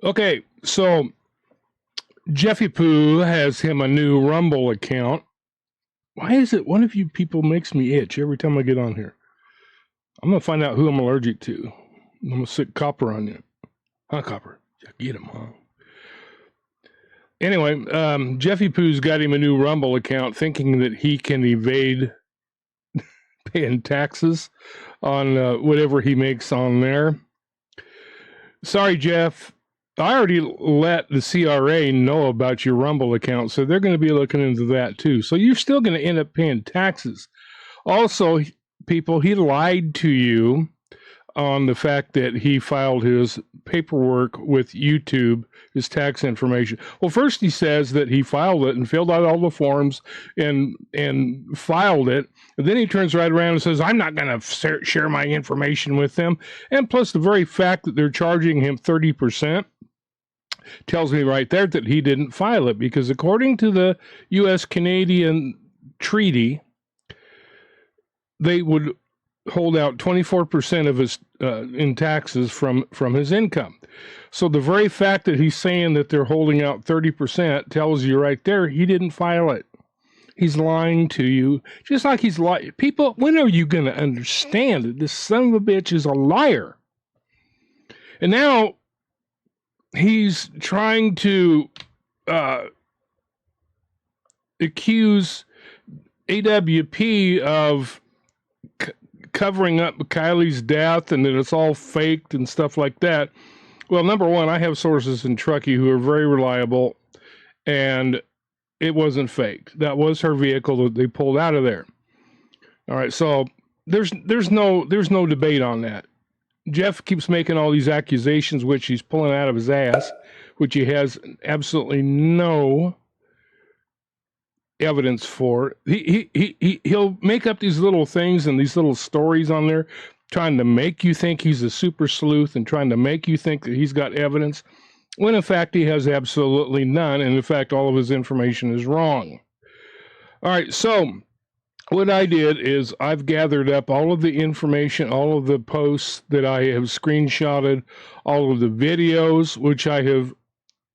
Okay, so Jeffy Poo has him a new Rumble account. Why is it one of you people makes me itch every time I get on here? I'm going to find out who I'm allergic to. I'm going to stick copper on you. Huh, copper? Get him, huh? Anyway, Jeffy Poo's got him a new Rumble account thinking that he can evade paying taxes on whatever he makes on there. Sorry, Jeff. I already let the CRA know about your Rumble account, so they're going to be looking into that too. So you're still going to end up paying taxes. Also, people, he lied to you on the fact that he filed his paperwork with YouTube, his tax information. Well, first he says that he filed it and filled out all the forms and filed it. And then he turns right around and says, I'm not going to share my information with them. And plus the very fact that they're charging him 30% tells me right there that he didn't file it, because according to the U.S.-Canadian treaty, they would hold out 24% of his in taxes from his income. So the very fact that he's saying that they're holding out 30% tells you right there he didn't file it. He's lying to you, just like he's lying. People, when are you going to understand that this son of a bitch is a liar? And now he's trying to accuse AWP of covering up Kylie's death and that it's all faked and stuff like that. Well, number one, I have sources in Truckee who are very reliable, and it wasn't faked. That was her vehicle that they pulled out of there. All right, so there's no debate on that. Jeff keeps making all these accusations, which he's pulling out of his ass, which he has absolutely no evidence for. He'll make up these little things and these little stories on there, trying to make you think he's a super sleuth and trying to make you think that he's got evidence, when in fact he has absolutely none, and in fact all of his information is wrong. All right, so what I did is I've gathered up all of the information, all of the posts that I have screenshotted, all of the videos which I have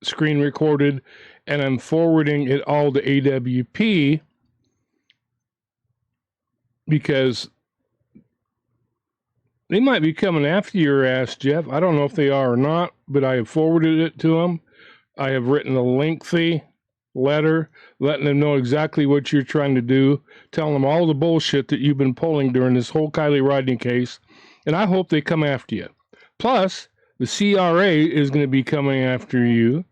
screen recorded, and I'm forwarding it all to AWP because they might be coming after your ass, Jeff. I don't know if they are or not, but I have forwarded it to them. I have written a lengthy letter letting them know exactly what you're trying to do, telling them all the bullshit that you've been pulling during this whole Kylie Rodney case, and I hope they come after you. Plus, the CRA is going to be coming after you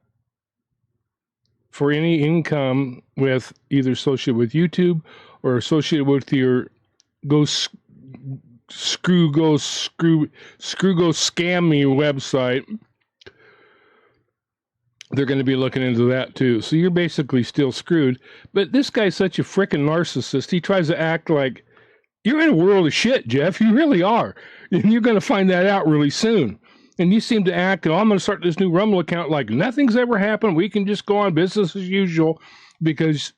for any income with either associated with YouTube or associated with your screw go scam me website. They're going to be looking into that too. So you're basically still screwed. But this guy's such a freaking narcissist. He tries to act like you're in a world of shit, Jeff. You really are. And you're going to find that out really soon. And you seem to act, oh, I'm going to start this new Rumble account like nothing's ever happened. We can just go on business as usual because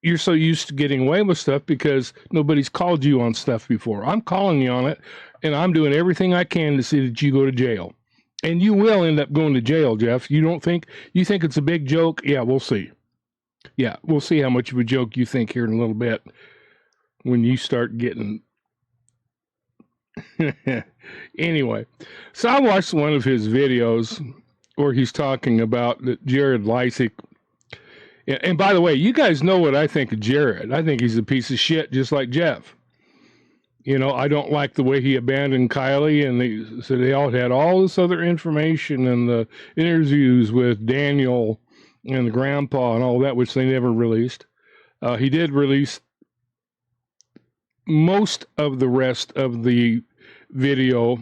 you're so used to getting away with stuff because nobody's called you on stuff before. I'm calling you on it, and I'm doing everything I can to see that you go to jail. And you will end up going to jail, Jeff. You think it's a big joke? Yeah, we'll see. Yeah, we'll see how much of a joke you think here in a little bit when you start getting... Anyway, so I watched one of his videos where he's talking about that Jared Leisek. And by the way, you guys know what I think of Jared. I think he's a piece of shit, just like Jeff. You know, I don't like the way he abandoned Kylie, and they all had all this other information and the interviews with Daniel and the grandpa and all that, which they never released. He did release most of the rest of the video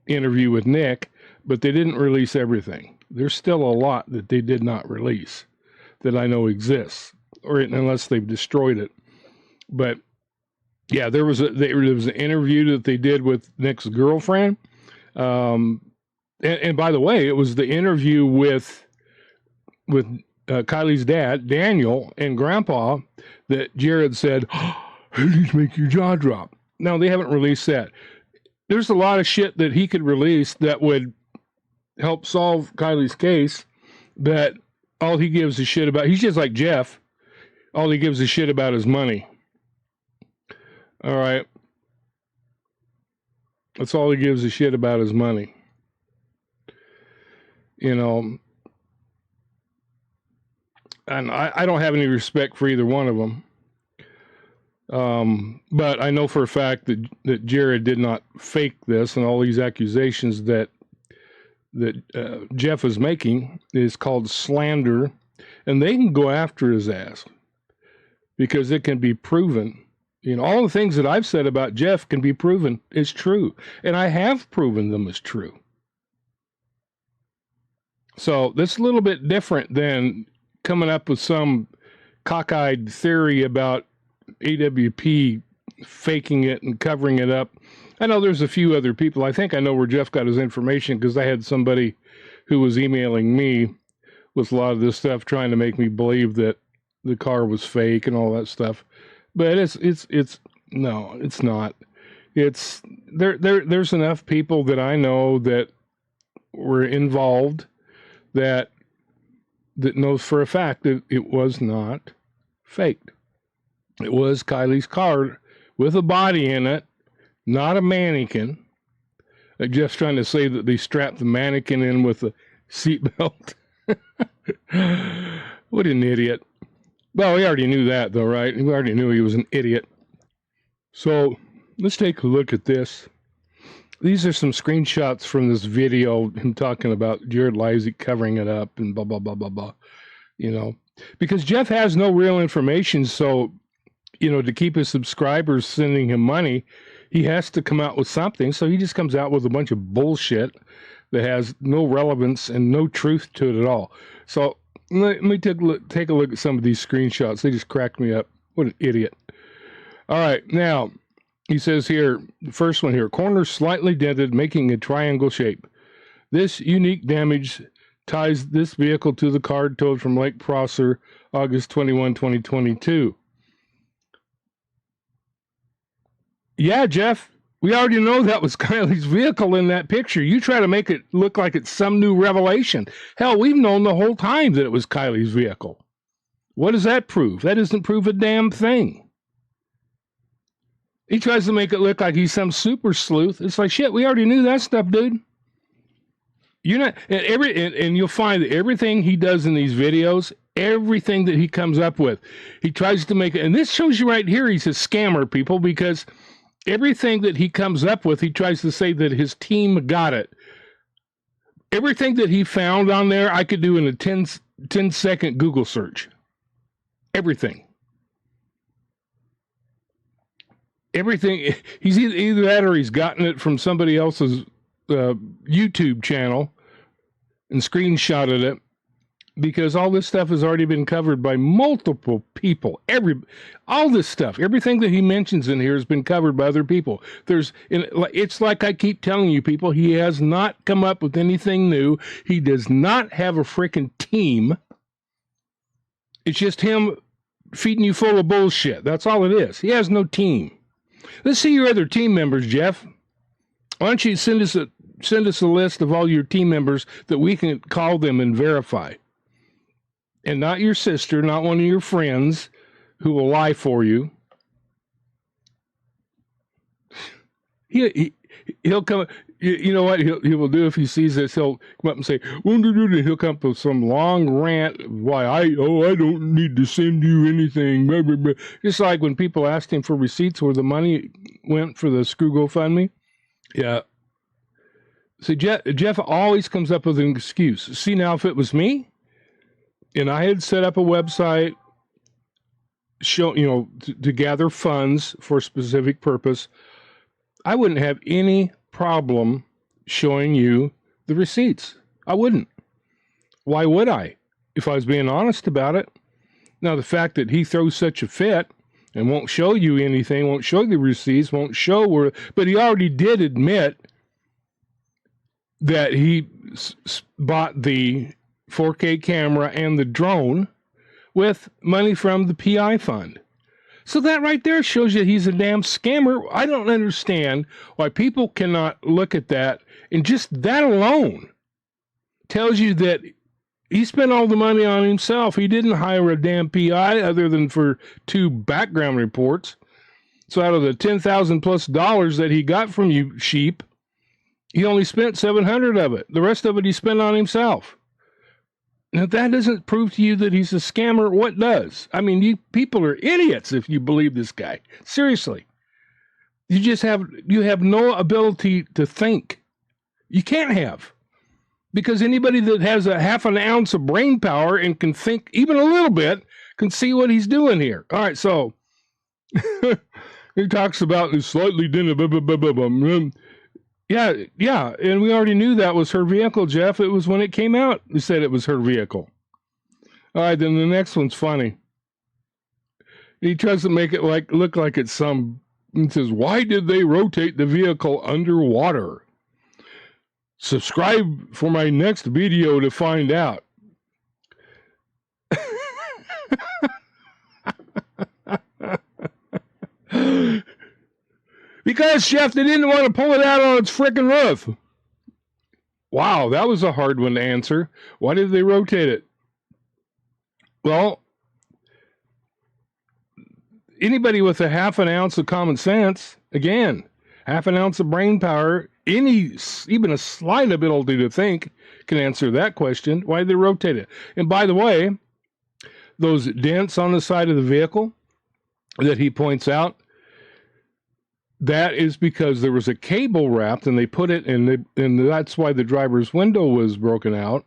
interview with Nick, but they didn't release everything. There's still a lot that they did not release that I know exists, or unless they've destroyed it. But yeah, there was an interview that they did with Nick's girlfriend. And by the way, it was the interview with Kylie's dad, Daniel, and Grandpa that Jared said, "How did you make your jaw drop?" No, they haven't released that. There's a lot of shit that he could release that would help solve Kylie's case, that all he gives a shit about, he's just like Jeff, all he gives a shit about is money. All right. That's all he gives a shit about is money. You know, and I don't have any respect for either one of them. But I know for a fact that Jared did not fake this, and all these accusations that Jeff is making is called slander, and they can go after his ass because it can be proven. You know, all the things that I've said about Jeff can be proven is true, and I have proven them as true. So this is a little bit different than coming up with some cockeyed theory about AWP faking it and covering it up. I know there's a few other people. I think I know where Jeff got his information because I had somebody who was emailing me with a lot of this stuff trying to make me believe that the car was fake and all that stuff. But no, it's not. It's there's enough people that I know that were involved that knows for a fact that it was not faked. It was Kylie's car with a body in it, not a mannequin. Like Jeff's trying to say that they strapped the mannequin in with a seatbelt. What an idiot. Well, we already knew that, though, right? We already knew he was an idiot. So let's take a look at this. These are some screenshots from this video, him talking about Jared Leisek covering it up and blah, blah, blah, blah, blah. You know, because Jeff has no real information, so, you know, to keep his subscribers sending him money, he has to come out with something. So he just comes out with a bunch of bullshit that has no relevance and no truth to it at all. So let me take a look at some of these screenshots. They just cracked me up. What an idiot. All right, now, he says here, the first one here, corner slightly dented, making a triangle shape. This unique damage ties this vehicle to the car towed from Lake Prosser, August 21, 2022. Yeah, Jeff, we already know that was Kylie's vehicle in that picture. You try to make it look like it's some new revelation. Hell, we've known the whole time that it was Kylie's vehicle. What does that prove? That doesn't prove a damn thing. He tries to make it look like he's some super sleuth. It's like, shit, we already knew that stuff, dude. You're not, and you'll find that everything he does in these videos, everything that he comes up with, he tries to make it, and this shows you right here, he's a scammer, people, because everything that he comes up with, he tries to say that his team got it. Everything that he found on there, I could do in a 10-second Google search. Everything. Everything, he's either that or he's gotten it from somebody else's YouTube channel and screenshotted it, because all this stuff has already been covered by multiple people. All this stuff, everything that he mentions in here has been covered by other people. It's like I keep telling you people, he has not come up with anything new. He does not have a freaking team. It's just him feeding you full of bullshit. That's all it is. He has no team. Let's see your other team members, Jeff. Why don't you send us a list of all your team members that we can call them and verify? And not your sister, not one of your friends who will lie for you. He'll come. You know what he will do if he sees this? He'll come up and say, he'll come up with some long rant. Why I don't need to send you anything. Blah, blah, blah. Just like when people asked him for receipts where the money went for the Screw GoFundMe. Yeah. So Jeff always comes up with an excuse. See, now if it was me, and I had set up a website, to gather funds for a specific purpose, I wouldn't have any problem showing you the receipts. I wouldn't. Why would I? If I was being honest about it. Now, the fact that he throws such a fit and won't show you anything, won't show the receipts, won't show where, but he already did admit that he bought the 4K camera and the drone with money from the PI fund. So that right there shows you he's a damn scammer. I don't understand why people cannot look at that, and just that alone tells you that he spent all the money on himself. He didn't hire a damn PI other than for 2 background reports. So out of the $10,000+ that he got from you sheep, he only spent $700 of it. The rest of it he spent on himself. Now, if that doesn't prove to you that he's a scammer, what does? I mean, you people are idiots if you believe this guy. Seriously. You have no ability to think. You can't have. Because anybody that has a half an ounce of brain power and can think even a little bit can see what he's doing here. All right, so he talks about the slightly dinner. Yeah, and we already knew that was her vehicle, Jeff. It was when it came out. We said it was her vehicle. All right, then the next one's funny. He tries to make it look like it's some. He says, "Why did they rotate the vehicle underwater? Subscribe for my next video to find out." Because, Chef, they didn't want to pull it out on its frickin' roof. Wow, that was a hard one to answer. Why did they rotate it? Well, anybody with a half an ounce of common sense, again, half an ounce of brain power, even a slight ability to think, can answer that question. Why did they rotate it? And by the way, those dents on the side of the vehicle that he points out, that is because there was a cable wrapped and they put it in, and that's why the driver's window was broken out,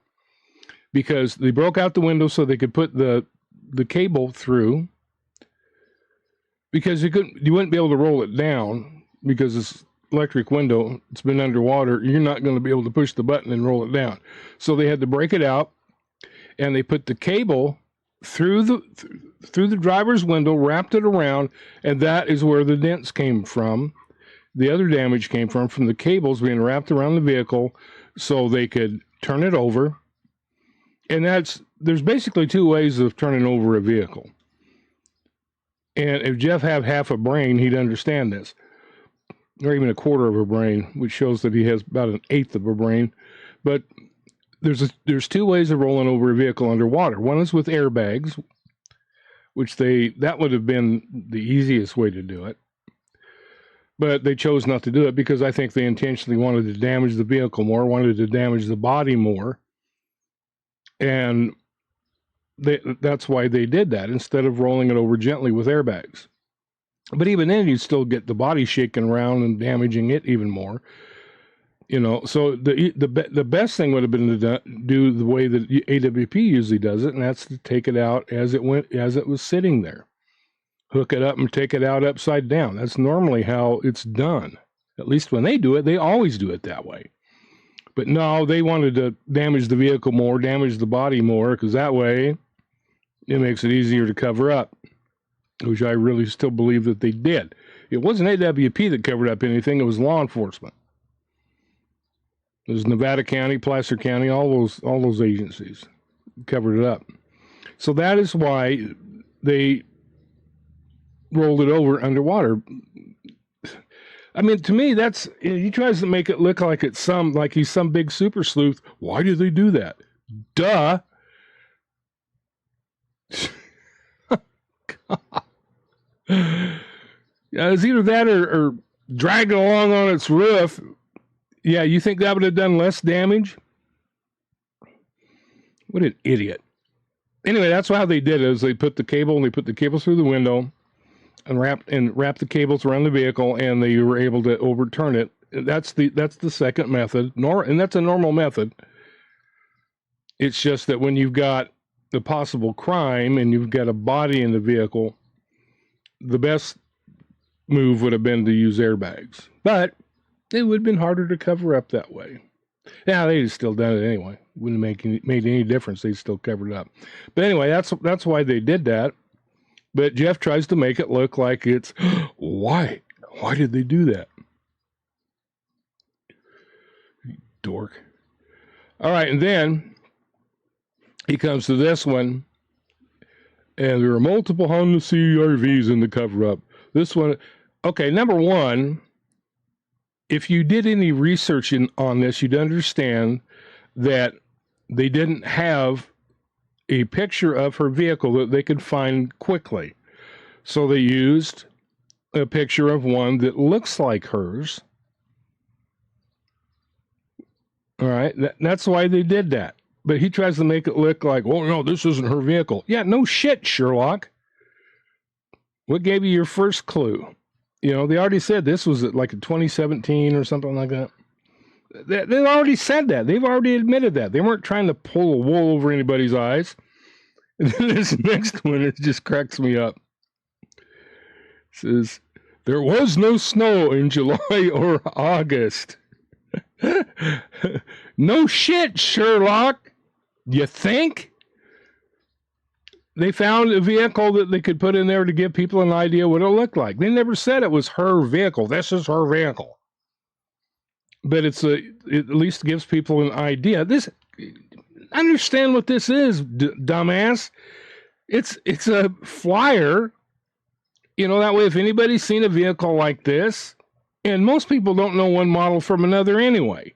because they broke out the window so they could put the cable through, because you wouldn't be able to roll it down because this electric window, it's been underwater. You're not going to be able to push the button and roll it down. So they had to break it out, and they put the cable through the driver's window, wrapped it around, and that is where the dents came from. The other damage came from the cables being wrapped around the vehicle so they could turn it over. And there's basically 2 ways of turning over a vehicle. And if Jeff had half a brain, he'd understand this. Or even a quarter of a brain, which shows that he has about an eighth of a brain. But there's 2 ways of rolling over a vehicle underwater. One is with airbags, which that would have been the easiest way to do it. But they chose not to do it because I think they intentionally wanted to damage the vehicle more, wanted to damage the body more. And that's why they did that instead of rolling it over gently with airbags. But even then, you'd still get the body shaking around and damaging it even more. So the best thing would have been to do the way that AWP usually does it, and that's to take it out as it was sitting there. Hook it up and take it out upside down. That's normally how it's done. At least when they do it, they always do it that way. But no, they wanted to damage the vehicle more, damage the body more, because that way it makes it easier to cover up, which I really still believe that they did. It wasn't AWP that covered up anything. It was law enforcement. It was Nevada County, Placer County, all those agencies covered it up. So that is why they rolled it over underwater. I mean, to me, he tries to make it look like like he's some big super sleuth. Why do they do that? Duh. It's either that or drag it along on its roof. Yeah, you think that would have done less damage? What an idiot. Anyway, that's how they did it, is they put the cable through the window and wrapped the cables around the vehicle, and they were able to overturn it. That's the second method, and that's a normal method. It's just that when you've got the possible crime and you've got a body in the vehicle, the best move would have been to use airbags. But it would have been harder to cover up that way. Yeah, they'd still done it anyway. Wouldn't have made any difference. They'd still covered it up. But anyway, that's why they did that. But Jeff tries to make it look like it's, why? Why did they do that? Dork. All right, and then he comes to this one, and there are multiple Honda CRVs in the cover-up. This one, okay, number one, if you did any research on this, you'd understand that they didn't have a picture of her vehicle that they could find quickly. So they used a picture of one that looks like hers. All right, that's why they did that. But he tries to make it look like, oh, no, this isn't her vehicle. Yeah, no shit, Sherlock. What gave you your first clue? They already said this was like a 2017 or something like that. They've already said that. They've already admitted that. They weren't trying to pull a wool over anybody's eyes. And then this next one, it just cracks me up. It says, there was no snow in July or August. No shit, Sherlock. You think? They found a vehicle that they could put in there to give people an idea what it looked like. They never said it was her vehicle. This is her vehicle. But it at least gives people an idea. Understand what this is, dumbass. It's a flyer. That way if anybody's seen a vehicle like this, and most people don't know one model from another anyway.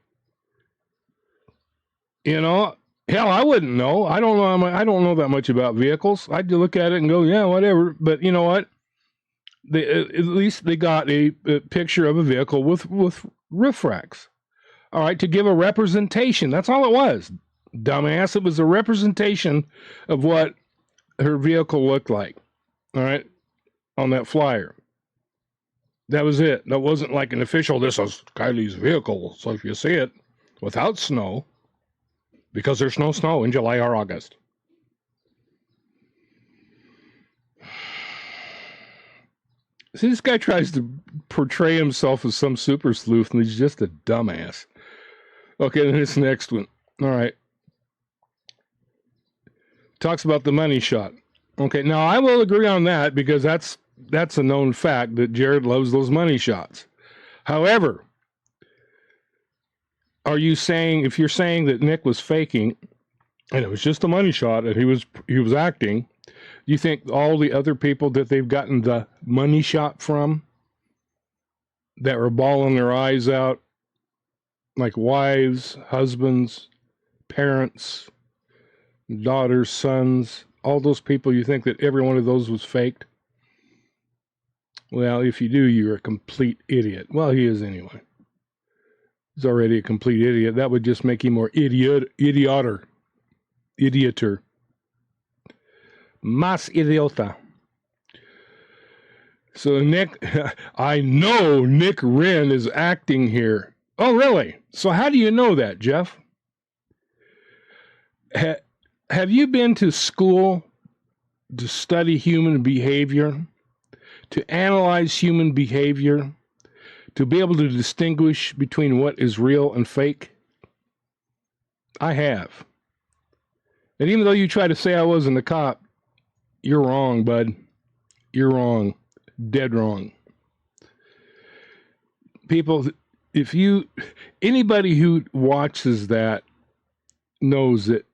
Hell, I wouldn't know. I don't know that much about vehicles. I'd look at it and go, yeah, whatever. But you know what? At least they got a picture of a vehicle with roof racks. All right, to give a representation. That's all it was, dumbass. It was a representation of what her vehicle looked like. All right, on that flyer. That was it. That wasn't like an official, this is Kylie's vehicle. So if you see it without snow, because there's no snow in July or August. See, this guy tries to portray himself as some super sleuth, and he's just a dumbass. Okay, then this next one. All right. Talks about the money shot. Okay, now I will agree on that because that's a known fact that Jared loves those money shots. However, if you're saying that Nick was faking and it was just a money shot and he was acting, do you think all the other people that they've gotten the money shot from that were bawling their eyes out, like wives, husbands, parents, daughters, sons, all those people, you think that every one of those was faked? Well, if you do, you're a complete idiot. Well, he is anyway. He's already a complete idiot. That would just make him more idioter. Más idiota. So Nick, I know Nick Wren is acting here. Oh, really? So how do you know that, Jeff? Have you been to school to study human behavior, to analyze human behavior, to be able to distinguish between what is real and fake? I have. And even though you try to say I wasn't a cop, you're wrong, bud. You're wrong. Dead wrong. People, anybody who watches that knows that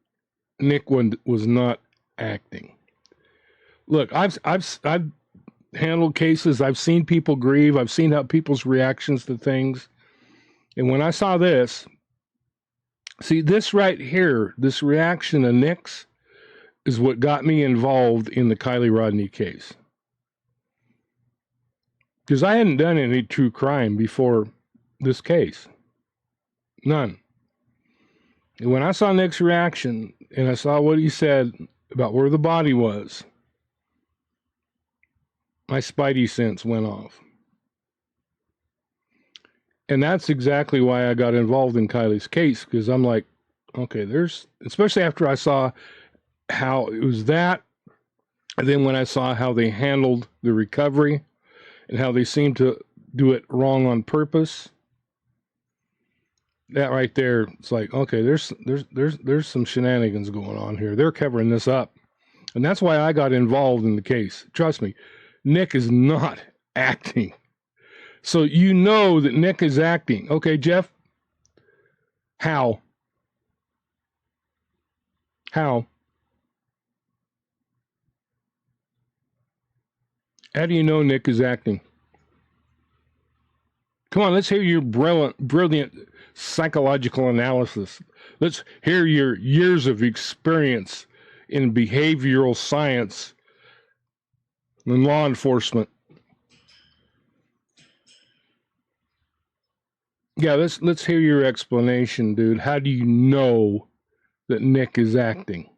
Nick was not acting. Look, I've handled cases. I've seen people grieve. I've seen how people's reactions to things. And when I saw this, see this right here, this reaction to Nick's is what got me involved in the Kylie Rodney case. Because I hadn't done any true crime before this case. None. And when I saw Nick's reaction and I saw what he said about where the body was, my spidey sense went off. And that's exactly why I got involved in Kylie's case, because I'm like, okay, especially after I saw how it was that, and then when I saw how they handled the recovery and how they seemed to do it wrong on purpose, that right there, it's like, okay, there's some shenanigans going on here. They're covering this up. And that's why I got involved in the case. Trust me, Nick is not acting. So you know that Nick is acting. Okay, Jeff? How? How? How do you know Nick is acting? Come on, let's hear your brilliant psychological analysis. Let's hear your years of experience in behavioral science and law enforcement. Yeah, let's hear your explanation, dude. How do you know that Nick is acting?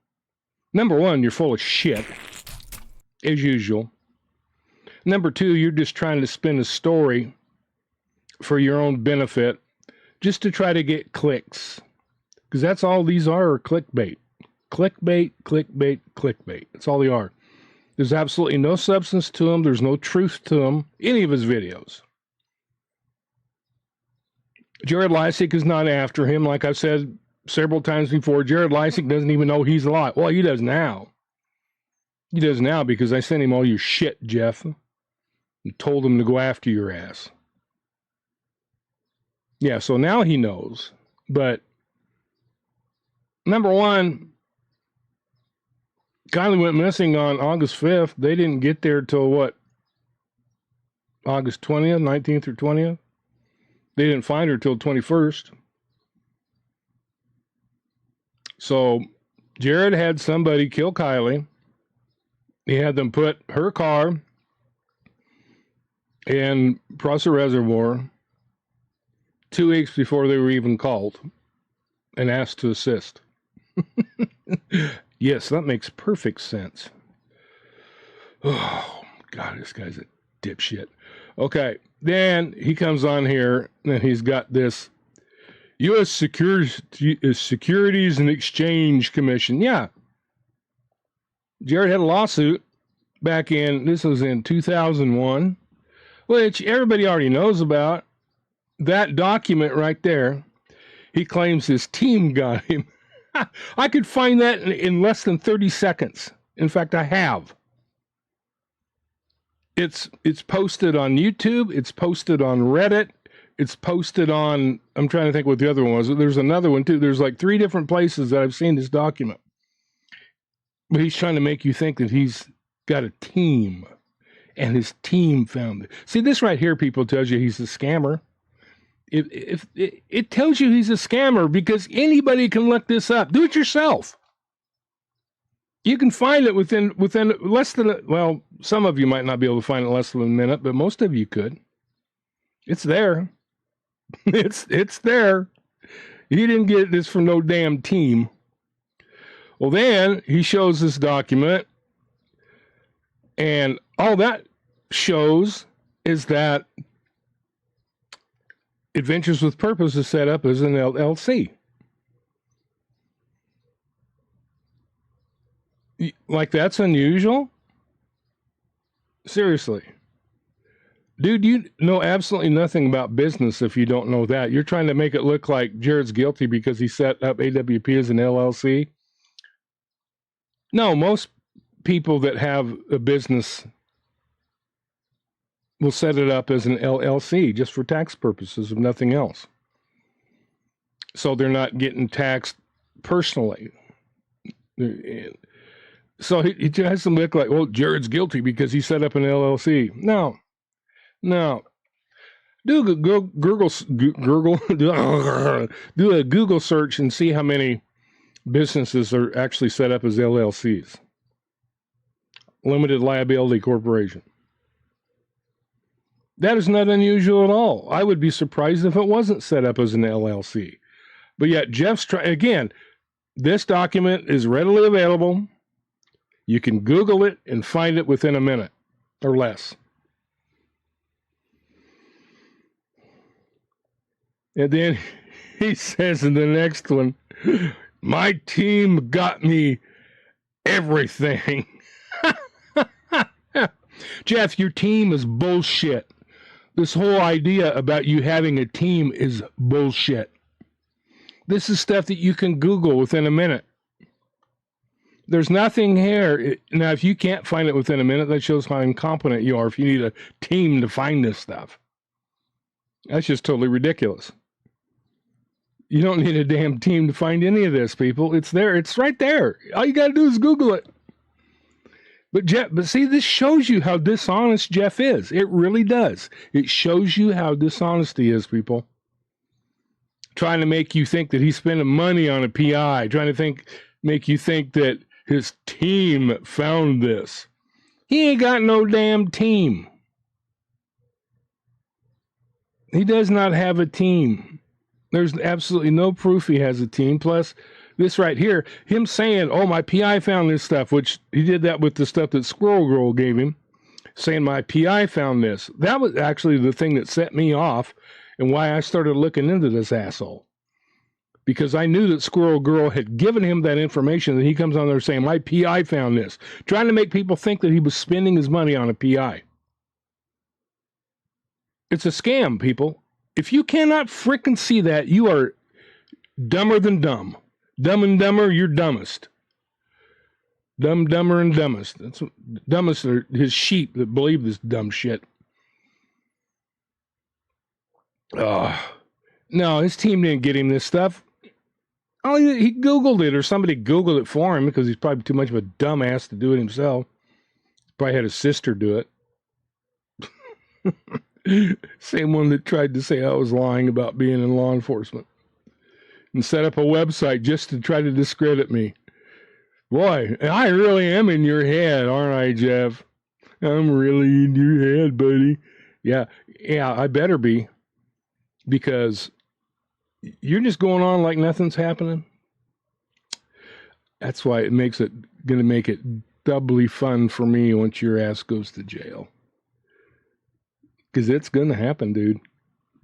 Number one, you're full of shit, as usual. Number two, you're just trying to spin a story for your own benefit, just to try to get clicks. Because that's all these are clickbait. Clickbait, clickbait, clickbait. That's all they are. There's absolutely no substance to them. There's no truth to them, any of his videos. Jared Leisek is not after him. Like I've said several times before, Jared Leisek doesn't even know he's alive. Well, he does now. He does now because I sent him all your shit, Jeff, and told him to go after your ass. Yeah, so now he knows. But number one, Kylie went missing on August 5th. They didn't get there till what? August 20th, 19th or 20th? They didn't find her till 21st. So Jared had somebody kill Kylie. He had them put her car in Prosser Reservoir 2 weeks before they were even called and asked to assist. Yes, that makes perfect sense. Oh, God, this guy's a dipshit. Okay, then he comes on here and he's got this U.S. Securities and Exchange Commission. Yeah. Jared had a lawsuit back in, this was in 2001, which everybody already knows about. That document right there, he claims his team got him. I could find that in less than 30 seconds. In fact, I have. It's posted on YouTube. It's posted on Reddit. It's posted on, I'm trying to think what the other one was. There's another one too. There's like 3 different places that I've seen this document. But he's trying to make you think that he's got a team and his team found it. See, this right here, people, tells you he's a scammer. It tells you he's a scammer because anybody can look this up. Do it yourself. You can find it within less than, well, some of you might not be able to find it in less than a minute, but most of you could. It's there. It's there. He didn't get this from no damn team. Well, then he shows this document, and all that shows is that Adventures with Purpose is set up as an LLC. Like, that's unusual? Seriously. Dude, you know absolutely nothing about business if you don't know that. You're trying to make it look like Jared's guilty because he set up AWP as an LLC. No, most people that have a business will set it up as an LLC just for tax purposes, if nothing else. So they're not getting taxed personally. So he has to look like, well, Jared's guilty because he set up an LLC. No. Do a Google do a Google search and see how many businesses are actually set up as LLCs. Limited Liability Corporation. That is not unusual at all. I would be surprised if it wasn't set up as an LLC. But yet Jeff's again, this document is readily available. You can Google it and find it within a minute or less. And then he says in the next one, my team got me everything. Jeff, your team is bullshit. This whole idea about you having a team is bullshit. This is stuff that you can Google within a minute. There's nothing here. Now, if you can't find it within a minute, that shows how incompetent you are if you need a team to find this stuff. That's just totally ridiculous. You don't need a damn team to find any of this, people. It's there. It's right there. All you got to do is Google it. But see, this shows you how dishonest Jeff is. It really does. It shows you how dishonest he is, people. trying to make you think that he's spending money on a PI, trying to make you think that his team found this. He ain't got no damn team. He does not have a team. There's absolutely no proof he has a team. Plus, this right here, him saying, oh, my PI found this stuff, which he did that with the stuff that Squirrel Girl gave him, saying my PI found this. That was actually the thing that set me off and why I started looking into this asshole. Because I knew that Squirrel Girl had given him that information, and he comes on there saying, my PI found this, trying to make people think that he was spending his money on a PI. It's a scam, people. If you cannot frickin' see that, you are dumber than dumb. Dumb and dumber, you're dumbest. Dumb, dumber, and dumbest. That's what, dumbest are his sheep that believe this dumb shit. No, his team didn't get him this stuff. Oh, he Googled it, or somebody Googled it for him because he's probably too much of a dumbass to do it himself. Probably had his sister do it. Same one that tried to say I was lying about being in law enforcement and set up a website just to try to discredit me. Boy, I really am in your head, aren't I, Jeff? I'm really in your head, buddy. Yeah, I better be, because you're just going on like nothing's happening. That's why going to make it doubly fun for me once your ass goes to jail. Because it's going to happen, dude.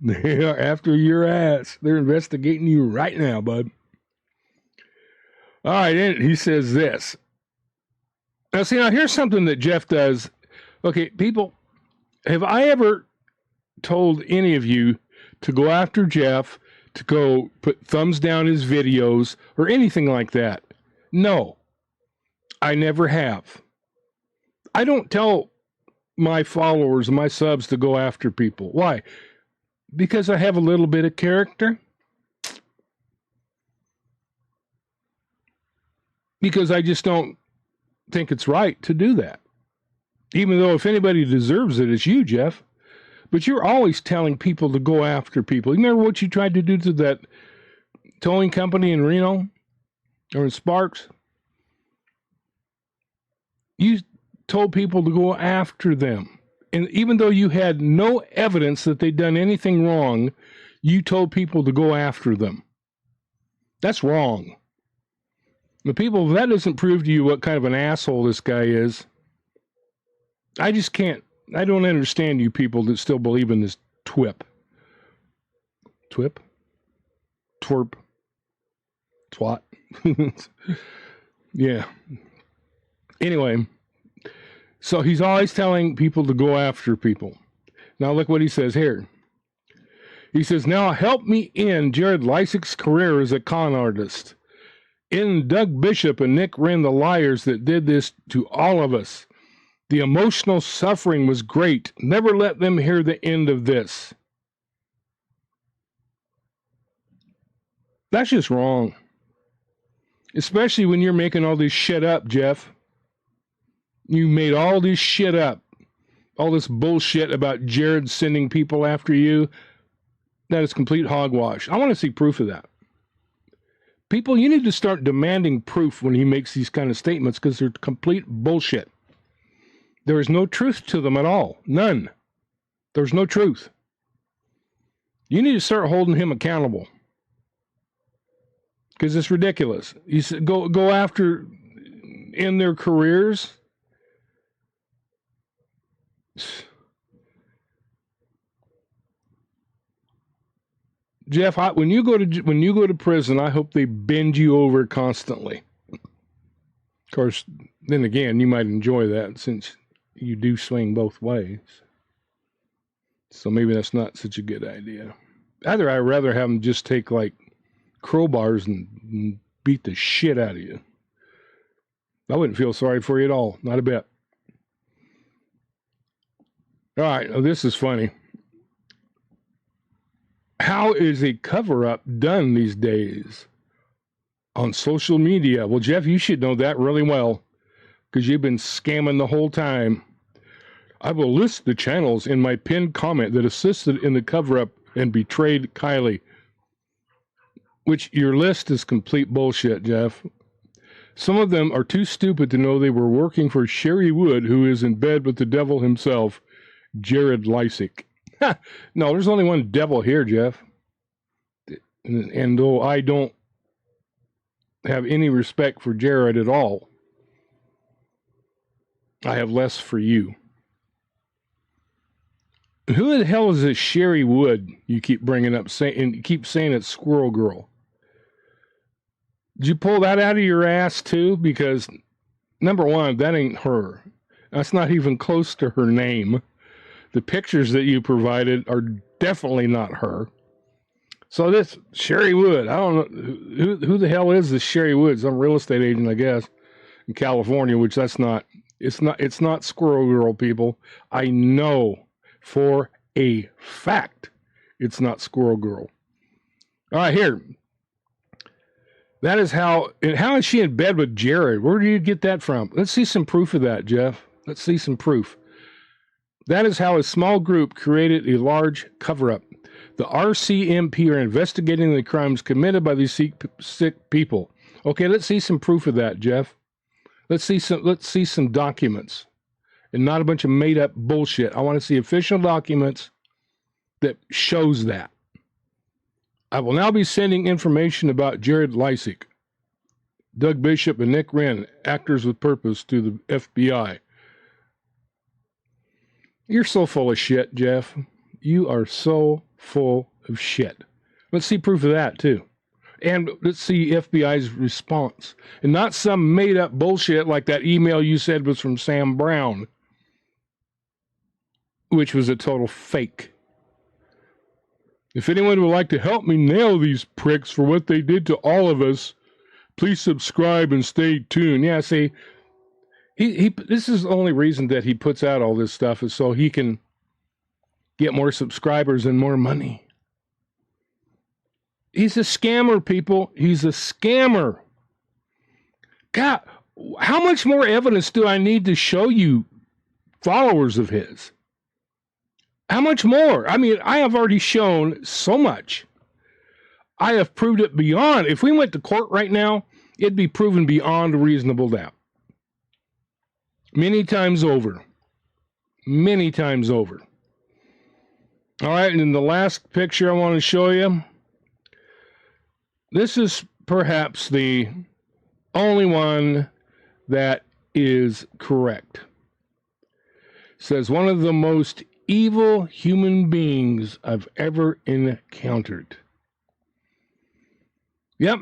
They are after your ass. They're investigating you right now, bud. All right, and he says this. Now, here's something that Jeff does. Okay, people, have I ever told any of you to go after Jeff, to go put thumbs down his videos, or anything like that? No, I never have. I don't tell my followers, my subs, to go after people. Why? Because I have a little bit of character. Because I just don't think it's right to do that. Even though if anybody deserves it, it's you, Jeff. But you're always telling people to go after people. You remember what you tried to do to that towing company in Reno? Or in Sparks? You told people to go after them. And even though you had no evidence that they'd done anything wrong, you told people to go after them. That's wrong. The people, that doesn't prove to you what kind of an asshole this guy is. I just can't. I don't understand you people that still believe in this twip. Twip? Twerp? Twat? Yeah. Anyway, so he's always telling people to go after people. Now look what he says here. He says, now help me end Jared Leisek's career as a con artist. In Doug Bishop and Nick Wren, the liars that did this to all of us. The emotional suffering was great. Never let them hear the end of this. That's just wrong. Especially when you're making all this shit up, Jeff. You made all this shit up. All this bullshit about Jared sending people after you. That is complete hogwash. I want to see proof of that. People, you need to start demanding proof when he makes these kind of statements, because they're complete bullshit. There is no truth to them at all. None. There's no truth. You need to start holding him accountable, because it's ridiculous. You said go after in their careers. Jeff, when you go to prison, I hope they bend you over constantly. Of course, then again, you might enjoy that since you do swing both ways. So maybe that's not such a good idea. I'd rather have them just take like crowbars and beat the shit out of you. I wouldn't feel sorry for you at all, not a bit. All right, now this is funny. How is a cover-up done these days on social media? Well, Jeff, you should know that really well, because you've been scamming the whole time. I will list the channels in my pinned comment that assisted in the cover-up and betrayed Kylie. which your list is complete bullshit, Jeff. Some of them are too stupid to know they were working for Sherry Wood, who is in bed with the devil himself, Jared Leisek. No, there's only one devil here, Jeff. And though I don't have any respect for Jared at all, I have less for you. Who the hell is this Sherry Wood you keep bringing up, and you keep saying it's Squirrel Girl? Did you pull that out of your ass too? Because, number one, that ain't her. That's not even close to her name. The pictures that you provided are definitely not her. So this Sherry Wood, I don't know who the hell is this Sherry Wood? Some real estate agent, I guess, in California. Which that's not. It's not Squirrel Girl, people. I know for a fact it's not Squirrel Girl. All right, here. That is how is she in bed with Jared? Where do you get that from? Let's see some proof of that, Jeff. Let's see some proof. That is how a small group created a large cover-up. The RCMP are investigating the crimes committed by these sick people. Okay, let's see some proof of that, Jeff. Let's see some documents, and not a bunch of made-up bullshit. I want to see official documents that shows that. I will now be sending information about Jared Leisek, Doug Bishop, and Nick Wren, actors with purpose, to the FBI. You're so full of shit, Jeff. You are so full of shit. Let's see proof of that, too. And let's see FBI's response. And not some made-up bullshit like that email you said was from Sam Brown, which was a total fake. If anyone would like to help me nail these pricks for what they did to all of us, please subscribe and stay tuned. Yeah, see, this is the only reason that he puts out all this stuff is so he can get more subscribers and more money. He's a scammer, people. He's a scammer. God, how much more evidence do I need to show you followers of his? How much more? I mean, I have already shown so much. I have proved it beyond. If we went to court right now, it'd be proven beyond a reasonable doubt. Many times over. Many times over. All right, and then the last picture I want to show you. This is perhaps the only one that is correct. It says, one of the most evil human beings I've ever encountered. Yep.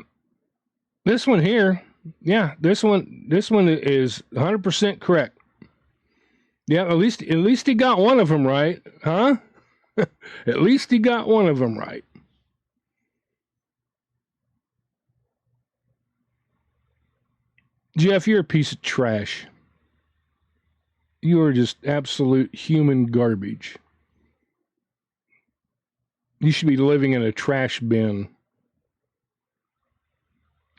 This one here. Yeah, this one is 100% correct. Yeah, at least he got one of them right, huh? At least he got one of them right. Jeff, you're a piece of trash. You are just absolute human garbage. You should be living in a trash bin.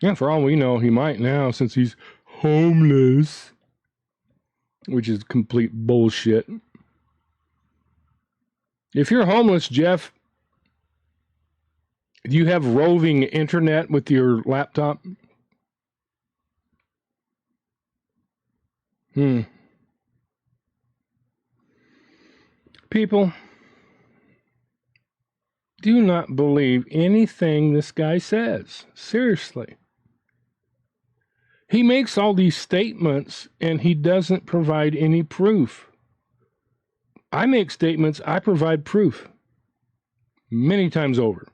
Yeah, for all we know, he might now since he's homeless, which is complete bullshit. If you're homeless, Jeff, do you have roving internet with your laptop? People, do not believe anything this guy says. Seriously. He makes all these statements and he doesn't provide any proof. I make statements, I provide proof. Many times over.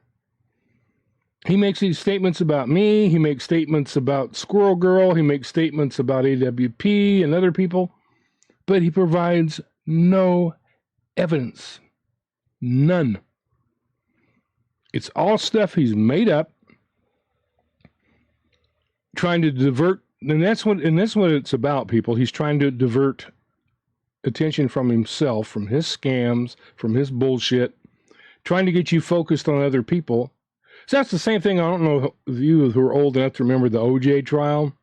He makes these statements about me. He makes statements about Squirrel Girl. He makes statements about AWP and other people. But he provides no evidence. None. It's all stuff he's made up, trying to divert, and that's what it's about, people. He's trying to divert attention from himself, from his scams, from his bullshit, trying to get you focused on other people. So that's the same thing. I don't know if you who are old enough to remember the OJ trial,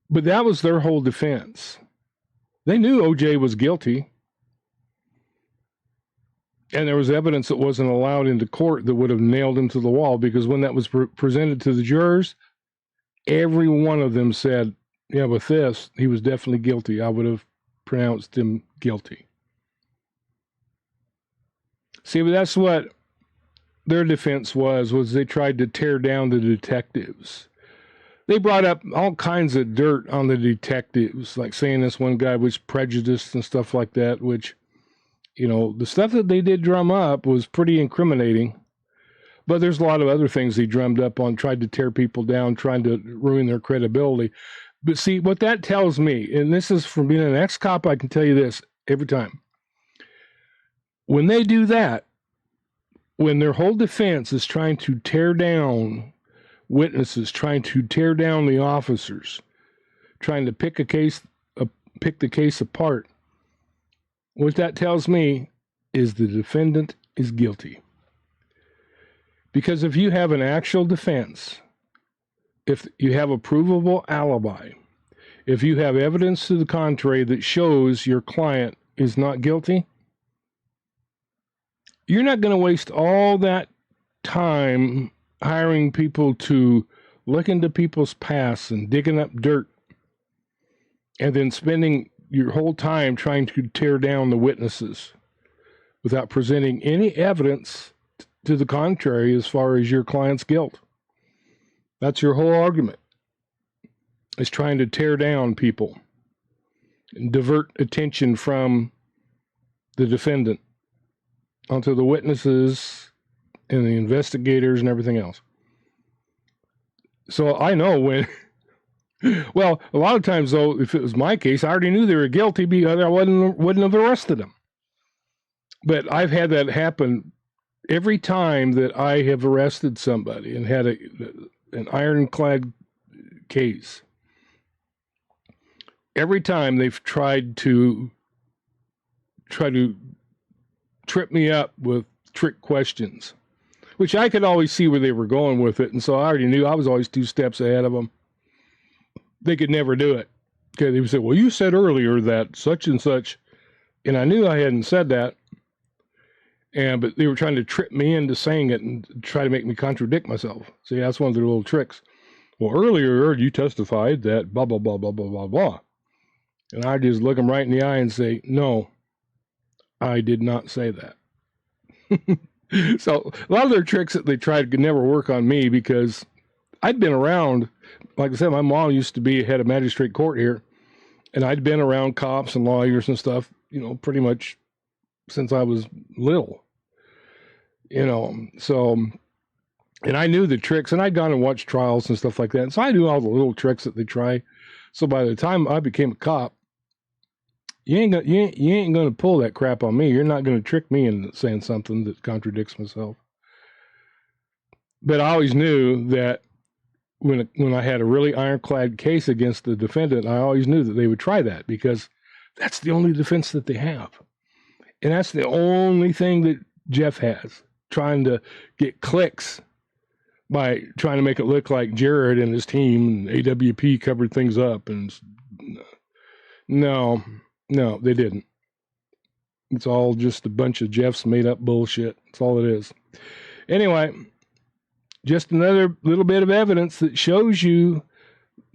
but that was their whole defense. They knew OJ was guilty. And there was evidence that wasn't allowed into court that would have nailed him to the wall, because when that was presented to the jurors, every one of them said, yeah, with this, he was definitely guilty. I would have pronounced him guilty. See, but that's what their defense was they tried to tear down the detectives. They brought up all kinds of dirt on the detectives, like saying this one guy was prejudiced and stuff like that, which, you know, the stuff that they did drum up was pretty incriminating. But there's a lot of other things they drummed up on, tried to tear people down, trying to ruin their credibility. But see, what that tells me, and this is from being an ex-cop, I can tell you this every time. When they do that, when their whole defense is trying to tear down witnesses, trying to tear down the officers, trying to pick the case apart, what that tells me is the defendant is guilty. Because if you have an actual defense, if you have a provable alibi, if you have evidence to the contrary that shows your client is not guilty, you're not going to waste all that time hiring people to look into people's pasts and digging up dirt, and then spending your whole time trying to tear down the witnesses without presenting any evidence to the contrary as far as your client's guilt. That's your whole argument, is trying to tear down people and divert attention from the defendant onto the witnesses and the investigators and everything else. So I know when, well, a lot of times though, if it was my case, I already knew they were guilty because I wouldn't have arrested them. But I've had that happen every time that I have arrested somebody and had an ironclad case. Every time they've tried to trip me up with trick questions, which I could always see where they were going with it. And so I already knew I was always 2 steps ahead of them. They could never do it. Okay, they would say, well, you said earlier that such and such. And I knew I hadn't said that. But they were trying to trip me into saying it and try to make me contradict myself. See, that's one of their little tricks. Well, earlier you testified that blah, blah, blah, blah, blah, blah, blah. And I just look them right in the eye and say, no, I did not say that. So a lot of their tricks that they tried could never work on me, because I'd been around. Like I said, my mom used to be head of magistrate court here, and I'd been around cops and lawyers and stuff, you know, pretty much since I was little, you know. So, and I knew the tricks, and I'd gone and watched trials and stuff like that. And so I knew all the little tricks that they try. So by the time I became a cop, you ain't gonna pull that crap on me. You're not gonna trick me into saying something that contradicts myself. But I always knew that when I had a really ironclad case against the defendant, I always knew that they would try that, because that's the only defense that they have. And that's the only thing that Jeff has, trying to get clicks by trying to make it look like Jared and his team and AWP covered things up. And no, they didn't. It's all just a bunch of Jeff's made up bullshit. That's all it is. Anyway, just another little bit of evidence that shows you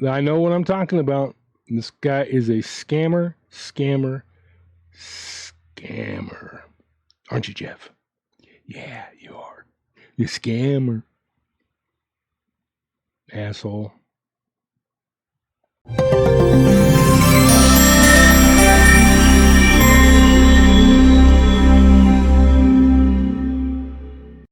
that I know what I'm talking about. This guy is a scammer. Aren't you, Jeff? Yeah, you are. You scammer. Asshole.